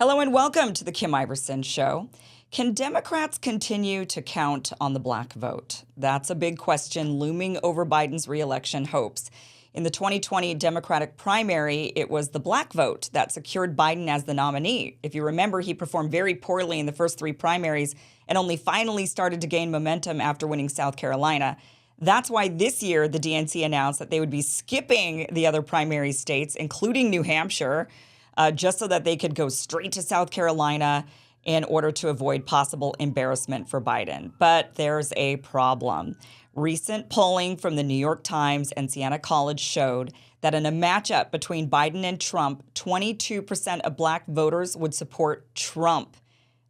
Hello and welcome to the Kim Iverson Show. Can Democrats continue to count on the black vote? That's a big question looming over Biden's reelection hopes. In the 2020 Democratic primary, it was the black vote that secured Biden as the nominee. If you remember, he performed very poorly in the first three primaries and only finally started to gain momentum after winning South Carolina. That's why this year the DNC announced that they would be skipping the other primary states, including New Hampshire, just so that they could go straight to South Carolina in order to avoid possible embarrassment for Biden. But there's a problem. Recent polling from the New York Times and Siena College showed that in a matchup between Biden and Trump, 22% of black voters would support Trump.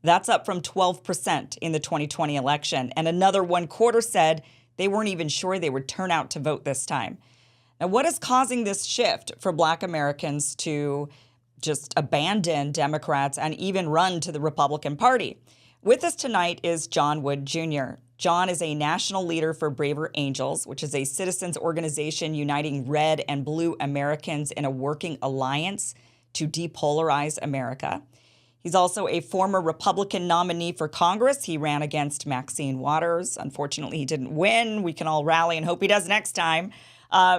That's up from 12% in the 2020 election. And another one quarter said they weren't even sure they would turn out to vote this time. Now, what is causing this shift for black Americans to just abandon Democrats and even run to the Republican Party? With us tonight is John Wood Jr. John is a national leader for Braver Angels, which is a citizens organization uniting red and blue Americans in a working alliance to depolarize America. He's also a former Republican nominee for Congress. He ran against Maxine Waters. Unfortunately, he didn't win. We can all rally and hope he does next time.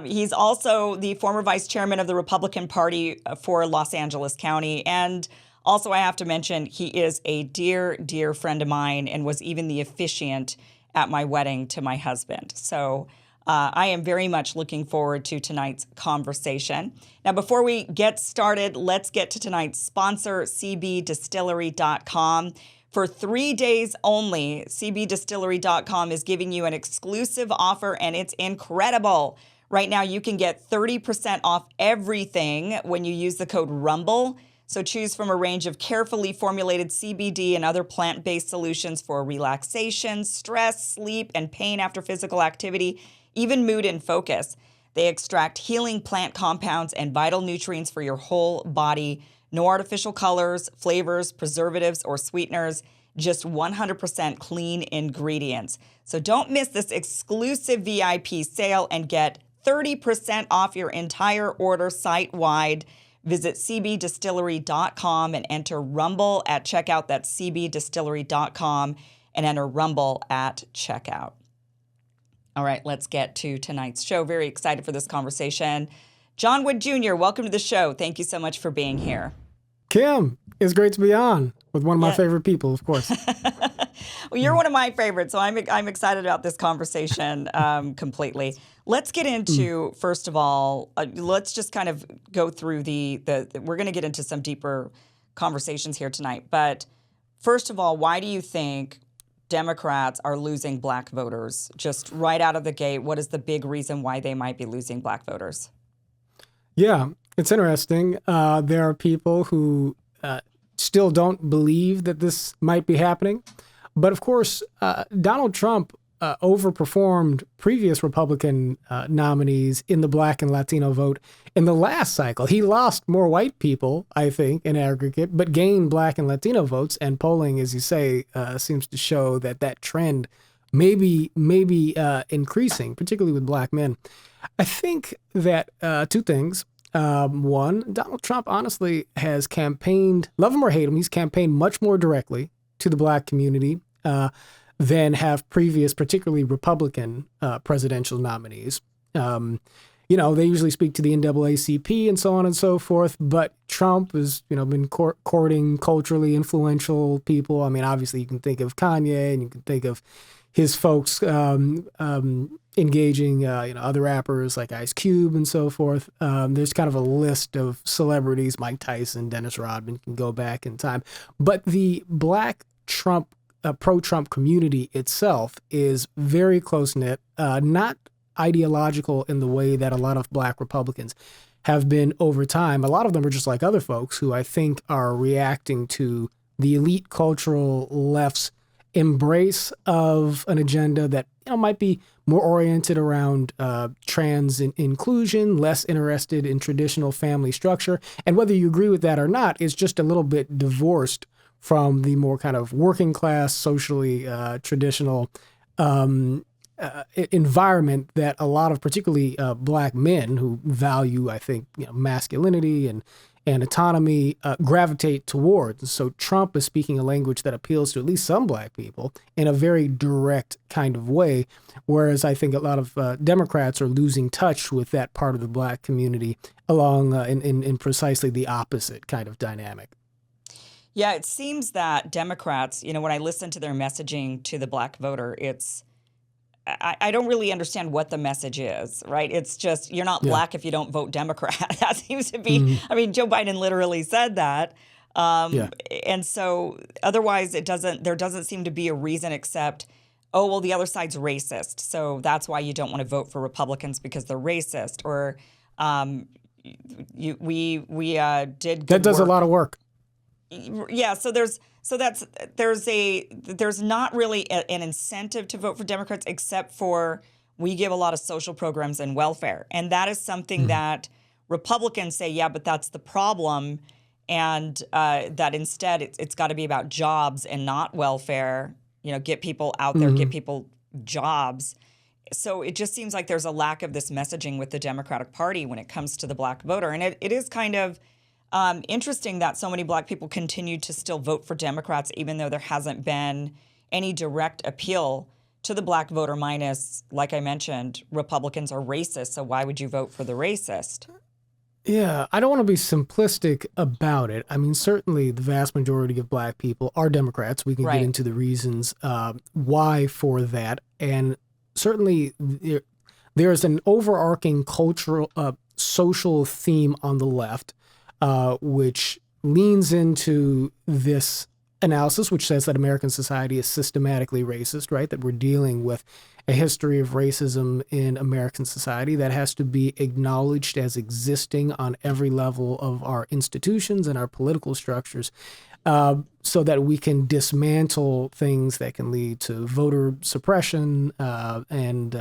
He's also the former vice chairman of the Republican Party for Los Angeles County. And also, I have to mention, he is a dear, dear friend of mine and was even the officiant at my wedding to my husband. So I am very much looking forward to tonight's conversation. Now, before we get started, let's get to tonight's sponsor, cbdistillery.com. For 3 days only, cbdistillery.com is giving you an exclusive offer, and it's incredible. Right now, you can get 30% off everything when you use the code RUMBLE. So choose from a range of carefully formulated CBD and other plant-based solutions for relaxation, stress, sleep, and pain after physical activity, even mood and focus. They extract healing plant compounds and vital nutrients for your whole body. No artificial colors, flavors, preservatives, or sweeteners, just 100% clean ingredients. So don't miss this exclusive VIP sale and get 30% off your entire order site-wide. Visit cbdistillery.com and enter RUMBLE at checkout. That's cbdistillery.com and enter RUMBLE at checkout. All right, let's get to tonight's show. Very excited for this conversation. John Wood Jr., welcome to the show. Thank you so much for being here. Kim, it's great to be on with one of my favorite people, of course. Well, you're one of my favorites, so I'm excited about this conversation completely. Let's get into, first of all, let's just kind of go through we're going to get into some deeper conversations here tonight. But first of all, why do you think Democrats are losing black voters just right out of the gate? What is the big reason why they might be losing black voters? Yeah, it's interesting. There are people who still don't believe that this might be happening. But of course, Donald Trump overperformed previous Republican nominees in the black and Latino vote in the last cycle. He lost more white people, I think, in aggregate, but gained black and Latino votes. And polling, as you say, seems to show that trend may be increasing, particularly with black men. I think that two things. One, Donald Trump honestly has campaigned, love him or hate him, he's campaigned much more directly to the black community than have previous, particularly Republican presidential nominees. They usually speak to the NAACP and so on and so forth, but Trump has, been courting culturally influential people. I mean, obviously you can think of Kanye and you can think of his folks engaging, other rappers like Ice Cube and so forth. There's kind of a list of celebrities, Mike Tyson, Dennis Rodman, can go back in time. But the black Trump, pro-Trump community itself is very close-knit, not ideological in the way that a lot of black Republicans have been over time. A lot of them are just like other folks who I think are reacting to the elite cultural left's embrace of an agenda that might be more oriented around trans inclusion, less interested in traditional family structure. And whether you agree with that or not is just a little bit divorced from the more kind of working class, socially traditional environment that a lot of particularly black men who value, I think, masculinity and and autonomy gravitate towards. So Trump is speaking a language that appeals to at least some black people in a very direct kind of way, whereas I think a lot of Democrats are losing touch with that part of the black community along in precisely the opposite kind of dynamic. Yeah, it seems that Democrats, when I listen to their messaging to the black voter, I don't really understand what the message is, right? It's just, you're not black if you don't vote Democrat. That seems to be, I mean, Joe Biden literally said that. And so otherwise there doesn't seem to be a reason except, oh, well, the other side's racist. So that's why you don't want to vote for Republicans because they're racist. Or we did good That does work. a lot of work. Yeah, there's not really an incentive to vote for Democrats except for we give a lot of social programs and welfare. And that is something that Republicans say, yeah, but that's the problem. And that instead it's got to be about jobs and not welfare, get people out there, get people jobs. So it just seems like there's a lack of this messaging with the Democratic Party when it comes to the black voter. And it is kind of interesting that so many black people continue to still vote for Democrats, even though there hasn't been any direct appeal to the black voter, minus, like I mentioned, Republicans are racist. So why would you vote for the racist? Yeah, I don't want to be simplistic about it. I mean, certainly the vast majority of black people are Democrats. We can get into the reasons why for that. And certainly there's an overarching cultural, social theme on the left which leans into this analysis, which says that American society is systematically racist, right? That we're dealing with a history of racism in American society that has to be acknowledged as existing on every level of our institutions and our political structures, so that we can dismantle things that can lead to voter suppression and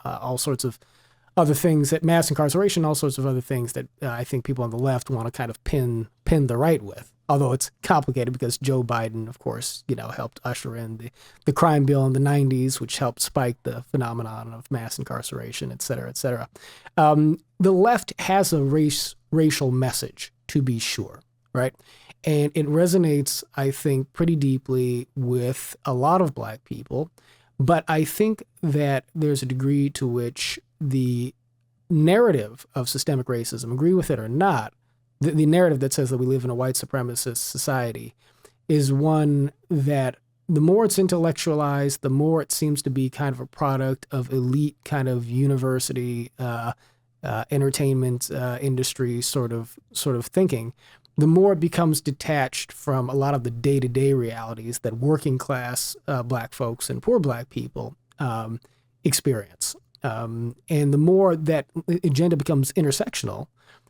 all sorts of other things, that mass incarceration, all sorts of other things that I think people on the left want to kind of pin the right with. Although it's complicated because Joe Biden, of course, helped usher in the crime bill in the 90s, which helped spike the phenomenon of mass incarceration, et cetera, et cetera. The left has a racial message, to be sure, right? And it resonates, I think, pretty deeply with a lot of black people. But I think that there's a degree to which the narrative of systemic racism, agree with it or not, the narrative that says that we live in a white supremacist society is one that the more it's intellectualized, the more it seems to be kind of a product of elite kind of university, entertainment industry sort of thinking, the more it becomes detached from a lot of the day-to-day realities that working class black folks and poor black people experience. And the more that agenda becomes intersectional,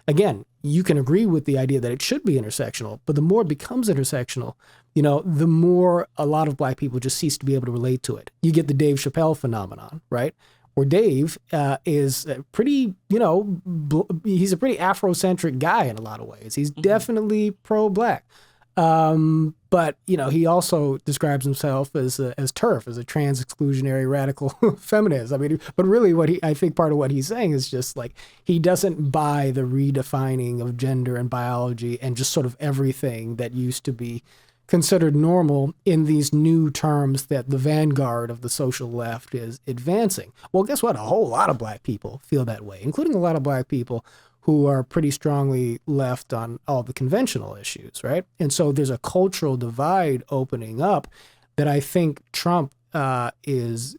again, you can agree with the idea that it should be intersectional, but the more it becomes intersectional, the more a lot of black people just cease to be able to relate to it. You get the Dave Chappelle phenomenon, right? Where Dave is pretty, he's a pretty Afrocentric guy in a lot of ways. He's definitely pro-black. But, he also describes himself as TERF, as a trans-exclusionary radical feminist. I mean, but really I think part of what he's saying is just like, he doesn't buy the redefining of gender and biology and just sort of everything that used to be considered normal in these new terms that the vanguard of the social left is advancing. Well, guess what? A whole lot of black people feel that way, including a lot of black people who are pretty strongly left on all the conventional issues, right? And so there's a cultural divide opening up that I think Trump is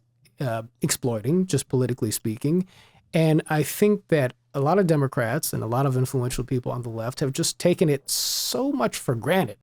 exploiting, just politically speaking. And I think that a lot of Democrats and a lot of influential people on the left have just taken it so much for granted